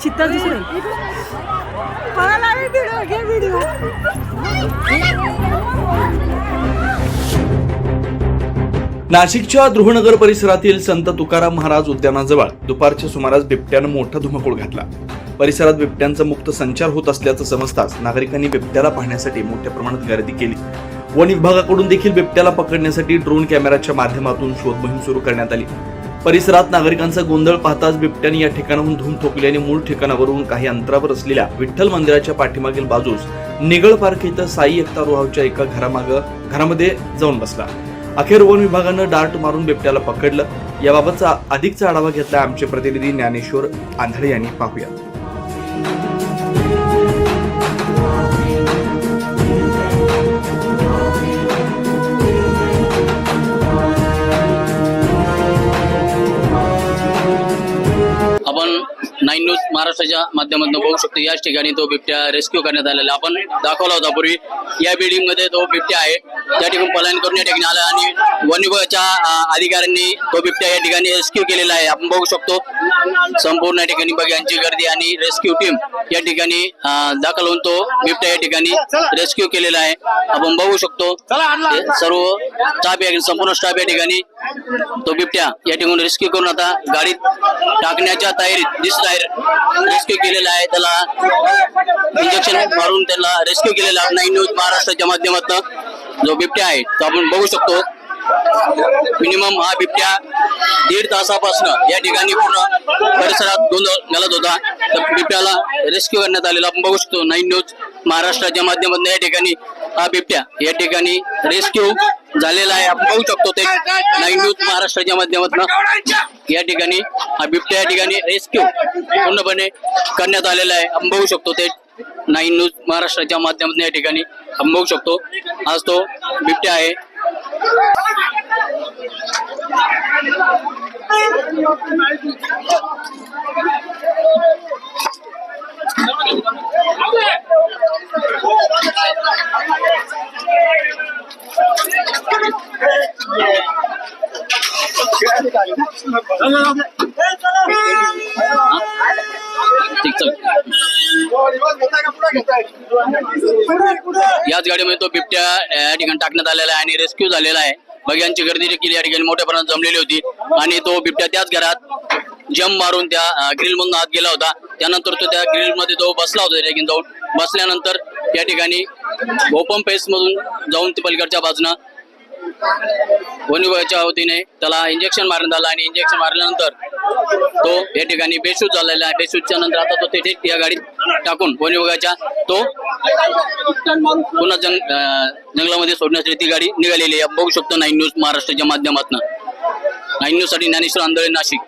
चित्ता दुसरे नाशिकच्या ध्रुवनगर परिसरातील संत तुकाराम महाराज उद्यानाजवळ दुपारच्या सुमारास बिबट्यानं मोठा धुमाकूळ घातला. परिसरात बिबट्यांचा मुक्त संचार होत असल्याचं समजताच नागरिकांनी बिबट्याला पाहण्यासाठी मोठ्या प्रमाणात गर्दी केली. वन विभागाकडून देखील बिबट्याला पकडण्यासाठी ड्रोन कॅमेराच्या माध्यमातून शोध मोहीम सुरू करण्यात आली. परिसरात नागरिकांचा गोंधळ पाहताच बिबट्याने या ठिकाणाहून धूम ठोकली आणि मूळ ठिकाणावरून काही अंतरावर असलेल्या विठ्ठल मंदिराच्या पाठीमागील बाजूस निगळ पार्क इथं साई एकता रोहावच्या एका घरामध्ये जाऊन बसला. अखेर वन विभागानं डार्ट मारून बिबट्याला पकडलं. याबाबतचा अधिकचा आढावा घेतला आमचे प्रतिनिधी ज्ञानेश्वर आंधळे यांनी. पाहूया. आपण 9 न्यूज महाराष्ट्राच्या माध्यमातून बघू शकतो. याच ठिकाणी तो बिबट्या रेस्क्यू करण्यात आलेला आपण दाखवला होता पूर्वी. या बिल्डिंग मध्ये तो बिबट्या आहे. त्या ठिकाणी पलायन करून या ठिकाणी आला आणि वन विभागाच्या अधिकाऱ्यांनी तो बिबट्या या ठिकाणी रेस्क्यू केलेला आहे. आपण बघू शकतो संपूर्ण या ठिकाणी बघ्यांची गर्दी आणि रेस्क्यू टीम या ठिकाणी दाखल होऊन तो बिबट्या या ठिकाणी रेस्क्यू केलेला आहे. आपण बघू शकतो सर्व स्टाफ संपूर्ण स्टाफ या ठिकाणी तो बिबट्या या ठिकाणी रेस्क्यू करून आता गाडीत टाकण्याच्या तयारीत दिसत आहे. रेस्क्यू केलेला आहे. त्याला इंजेक्शन मारून त्याला रेस्क्यू केलेला आहे. 9 न्यूज महाराष्ट्राच्या माध्यमातून जो बिबट्या आहे तो आपण बघू शकतो. मिनिमम हा बिबट्या 1.5 तासापासून या ठिकाणी पूर्ण परिसरात गोंधळ घालत होता. तर बिबट्याला रेस्क्यू करण्यात आलेला आपण बघू शकतो. 9 न्यूज महाराष्ट्राच्या माध्यमातून या ठिकाणी हा बिबट्या या ठिकाणी रेस्क्यू झालेला आहे. आपण बघू शकतो ते 9 न्यूज महाराष्ट्राच्या माध्यमातून या ठिकाणी हा बिबट्या या ठिकाणी रेस्क्यू पूर्णपणे करण्यात आलेला आहे. आपण बघू शकतो ते 9 न्यूज महाराष्ट्राच्या माध्यमातून या ठिकाणी आपण बघू शकतो. आज तो बिबट्या आहे. याच गाडीमध्ये तो बिबट्या या ठिकाणी टाकण्यात आलेला आहे आणि रेस्क्यू झालेला आहे. बघ्यांची गर्दी देखील या ठिकाणी मोठ्या प्रमाणात जमलेली होती आणि तो बिबट्या त्याच घरात जंप मारून त्या ग्रिल मधून आत गेला होता. त्यानंतर तो त्या ग्रिल मध्ये तो बसला होता. त्या ठिकाणी जाऊन बसल्यानंतर या ठिकाणी ओपन पेस मधून जाऊन ते पलीकडच्या बाजूनं वन विभागाच्या वतीने त्याला इंजेक्शन मारण्यात आलं आणि इंजेक्शन मारल्यानंतर तो या ठिकाणी बेशूज झालेला आहे. बेशूजच्या नंतर आता तो तेथे या गाडीत टाकून वन विभागाच्या तो पुन्हा जंगलामध्ये सोडण्यासाठी ती गाडी निघालेली आहे. बघू शकतो 9 न्यूज महाराष्ट्राच्या माध्यमातून. 9 न्यूज साठी ज्ञानेश्वर आंधळे, नाशिक.